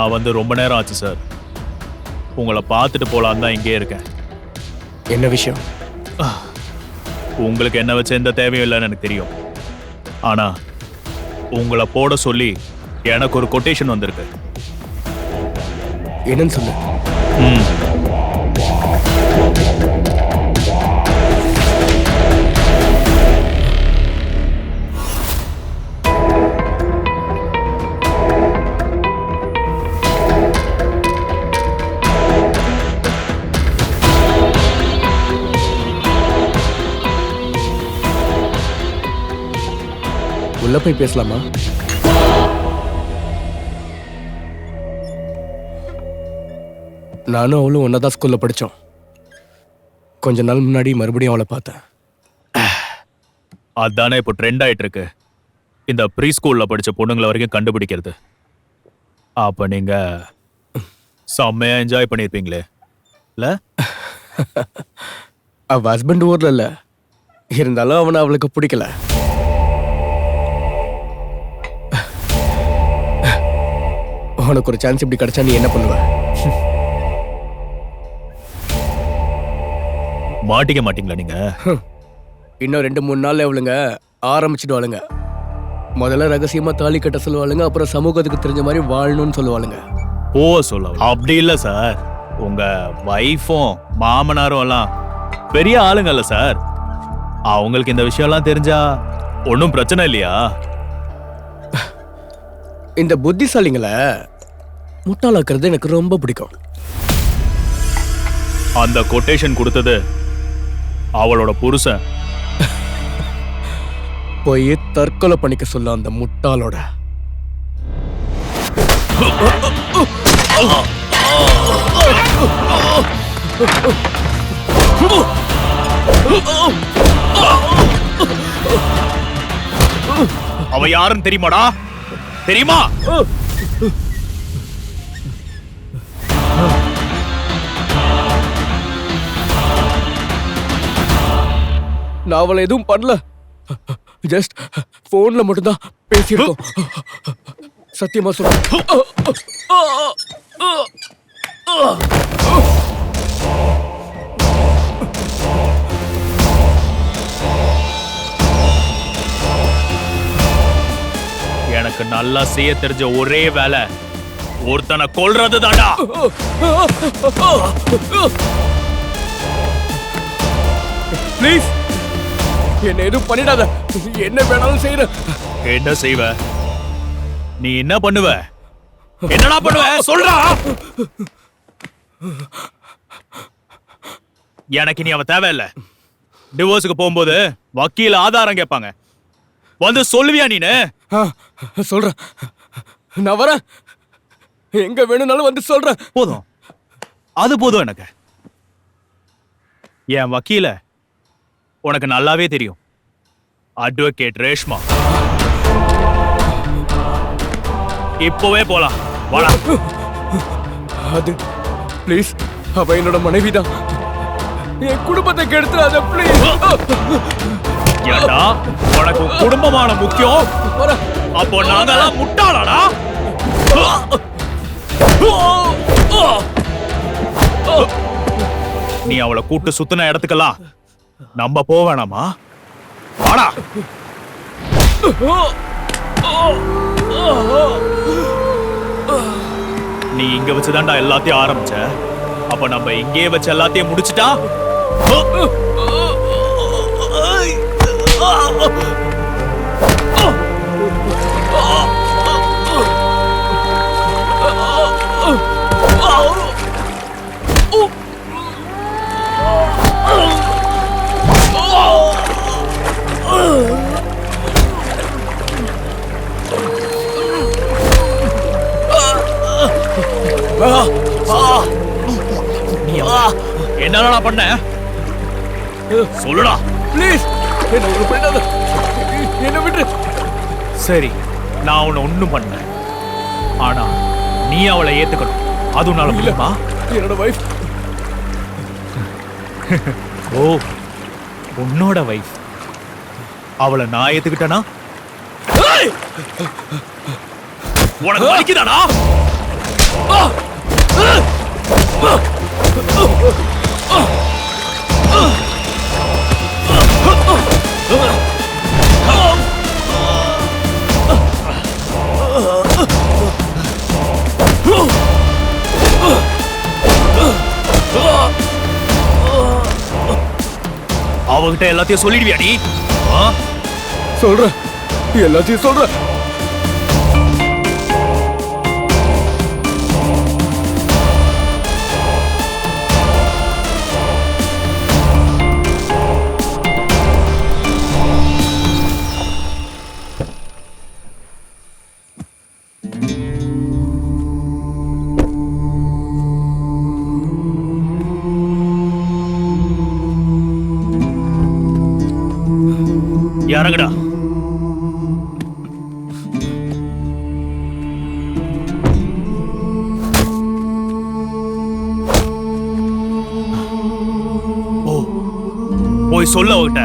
நான் வந்து ரொம்ப நேரம் ஆச்சு சார். உங்களை பார்த்துட்டு போலான்னு தான் இங்கே இருக்கேன். என்ன விஷயம்? உங்களுக்கு என்ன வச்சு எந்த தேவையும் இல்லைன்னு எனக்கு தெரியும். ஆனா உங்களை போட சொல்லி எனக்கு ஒரு கொட்டேஷன் வந்திருக்கு. என்னன்னு சொல்லு. உள்ள போய் பேசலாமா? நானும் அவளும் ஒன்னதான் ஸ்கூல்ல படிச்சோம். கொஞ்ச நாள் முன்னாடி மறுபடியும் அவளை பார்த்தேன். அதானே இப்போ ட்ரெண்ட் ஆயிட்டு இருக்கு, இந்த ப்ரீ ஸ்கூல்ல படிச்ச பொண்ணுங்களை வரைக்கும் கண்டுபிடிக்கிறது. அப்ப நீங்க செம்மையா என்ஜாய் பண்ணிருப்பீங்களே இல்ல? அவ ஹஸ்பண்ட் ஊர்ல இல்ல, இருந்தாலும் அவனை அவளுக்கு பிடிக்கல. உனக்கு ஒரு சான்ஸ் இப்படி கிடைச்சா நீ என்ன பண்ணுவ? மாட்டிக்க மாட்டீங்களா நீங்க? இன்னும் 2-3 நாள்ல அவளுங்க ஆரம்பிச்சிடுவாளுங்க. முதல்ல ரகசியமா தாலி கட்ட சொல்லுவாளுங்க, அப்புறம் சமூகத்துக்கு தெரிஞ்ச மாதிரி வாழணும்னு சொல்லுவாளுங்க. சொல்ல அப்படி இல்ல சார். உங்க வைஃபும் மாமனாரும் எல்லாம் பெரிய ஆளுங்க இல்ல சார். அவங்களுக்கு இந்த விஷயம் எல்லாம் தெரிஞ்சா ஒன்னும் பிரச்சனை இல்லையா? இந்த புத்திசாலிங்களை முட்டாளாக்குறது எனக்கு ரொம்ப பிடிக்கும். அந்த கொட்டேஷன் கொடுத்தது அவளோட புருஷன். போய் தற்கொலை பண்ணிக்க சொல்ல அந்த முட்டாளோட. அவ யாருன்னு தெரியுமாடா? தெரியுமா? நான் அவளை எதுவும் பண்ணல, ஜஸ்ட் போன்ல மட்டும்தான் பேசியிருக்கோம். சத்தியமா சொல்ல. எனக்கு நல்லா செய்ய தெரிஞ்ச ஒரே வேலை ஒருத்தனை கொல்றது தாண்டா. ப்ளீஸ் என்ன எதுவும் பண்ணிடாத. என்ன வேணாலும் செய்யற. என்ன செய்வ? நீ என்ன பண்ணுவ? என்னடா பண்ணுவ சொல்றா. எனக்கு நீ அவ தேவையில்ல. டிவோர்ஸுக்கு போகும்போது வக்கீல் ஆதாரம் கேட்பாங்க, வந்து சொல்லுவியா நீனு? சொல்றேன், நான் வரேன். எங்க வேணும்னாலும் வந்து சொல்றேன். போதும், அது போதும். எனக்கு என் வக்கீல உனக்கு நல்லாவே தெரியும். அட்வொகேட் ரேஷ்மா. இப்பவே போலாம், வாடா. அது ப்ளீஸ், அவ என்னோட மனைவிதான். என் குடும்பத்தை கெடுத்துறாத ப்ளீஸ். ஏண்டா உனக்கு குடும்பமான முக்கியம்? அப்போ நாங்கெல்லாம் முட்டாளாடா? நீ அவளை கூட்டு சுத்தின இடத்துக்கெல்லாம் நம்ம போவேணாமா? வாடா. நீ இங்க வச்சுதான்டா எல்லாத்தையும் ஆரம்பிச்ச. அப்ப நம்ம இங்கே வச்சு எல்லாத்தையும் முடிச்சுட்டா? என்னடா பண்ண? சொல்லுடா ப்ளீஸ். என்ன ஒரு பண்ணாத, என்ன விட்டு. சரி, நான் உன்னை ஒண்ணும் பண்ண, ஆனா நீ அவளை ஏத்துக்கணும். அது உன்னால முடியுமா? என்னோட வைஃப். ஓ, உன்னோட வைஃப். அவளை நான் ஏத்துக்கிட்டேனா உனக்கு வலிக்குதாடா? அவகிட்ட எல்லாத்தையும் சொல்லிடுவியாடி? சொல்றேன், எல்லாத்தையும் சொல்றேன். இறங்குடா. போய் சொல்ல அவகிட்ட.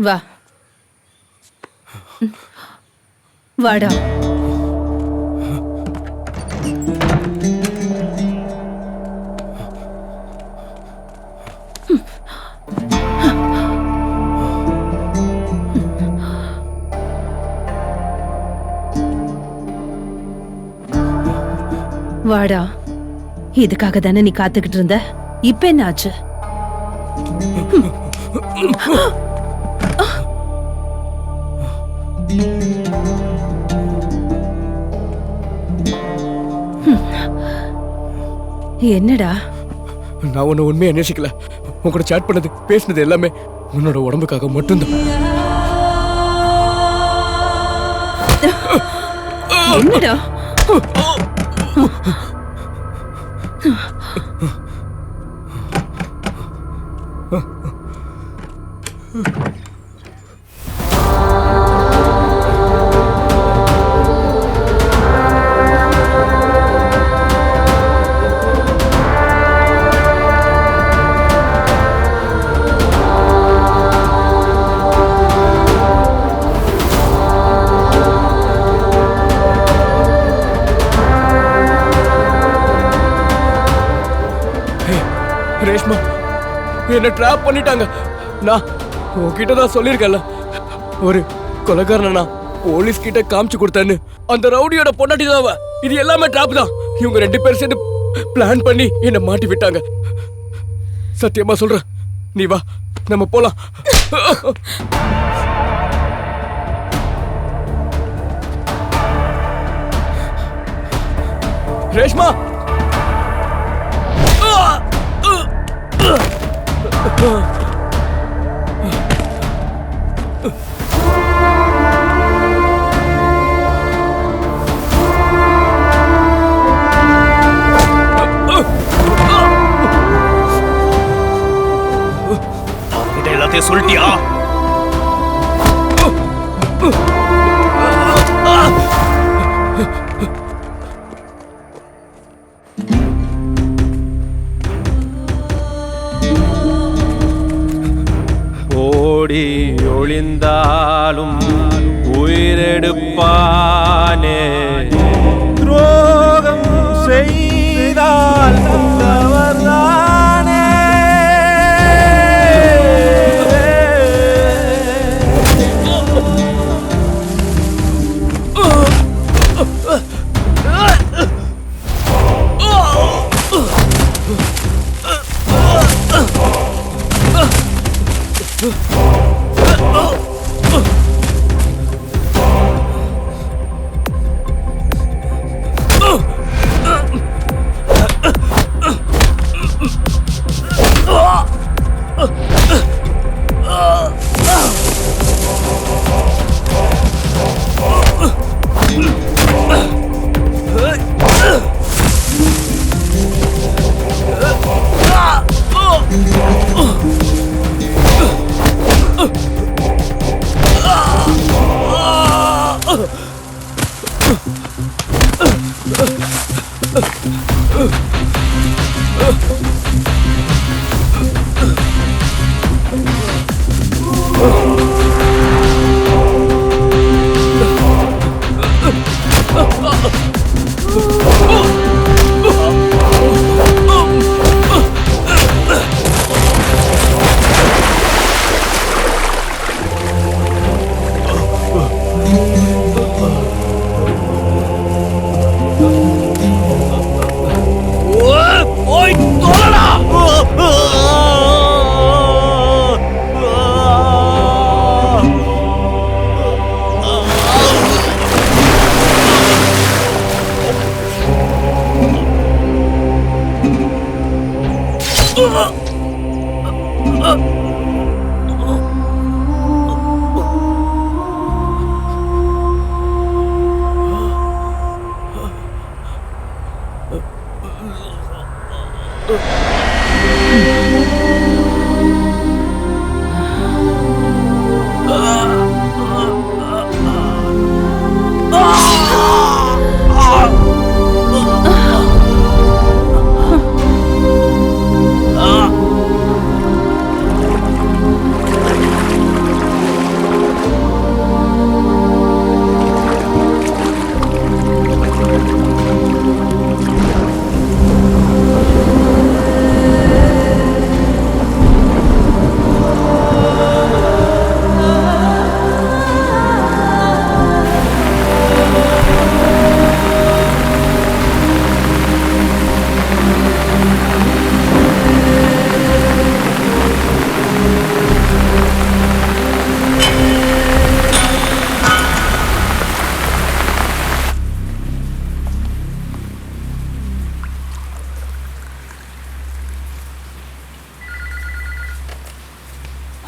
வா, வாடா. வாடா. இதுக்காக தானே நீ காத்துக்கிட்டு இருந்த? இப்ப என்ன ஆச்சு? என்னடா? நான் உன்னை உண்மையை நேசிக்கல. உன் கூட சாட் பண்ணது, பேசினது எல்லாமே உன்னோட உடம்புக்காக மட்டும்தான். என்னடா? ரேஷ்மா, என்ன ட்ராப் பண்ணிட்டாங்க. நான் உன்கிட்ட தான் சொல்லியிருக்கேன்ல, ஒரு கொலைகாரனை நான் போலீஸ் கிட்ட காமிச்சு கொடுத்தேன்னு. அந்த ரவுடியோட பொண்டாட்டி தான் அவ. இது எல்லாமே ட்ராப் தான். இவங்க 2 பேர் சேர்ந்து பிளான் பண்ணி என்ன மாட்டி விட்டாங்க. சத்தியமா சொல்றேன், நீ வா, நம்ம போலாம். ரேஷ்மா, அவகிட்ட எல்லாத்தையும் சொல்லிட்டியா? ஓடி ஒளிந்தாலும் உயிரெடுப்பானே, துரோகம் செய்தால் தவறானே.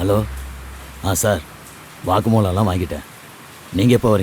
ஹலோ சார், வாக்குமூலம்லாம் வாங்கிட்டேன். நீங்கள் எப்போ வரீங்க?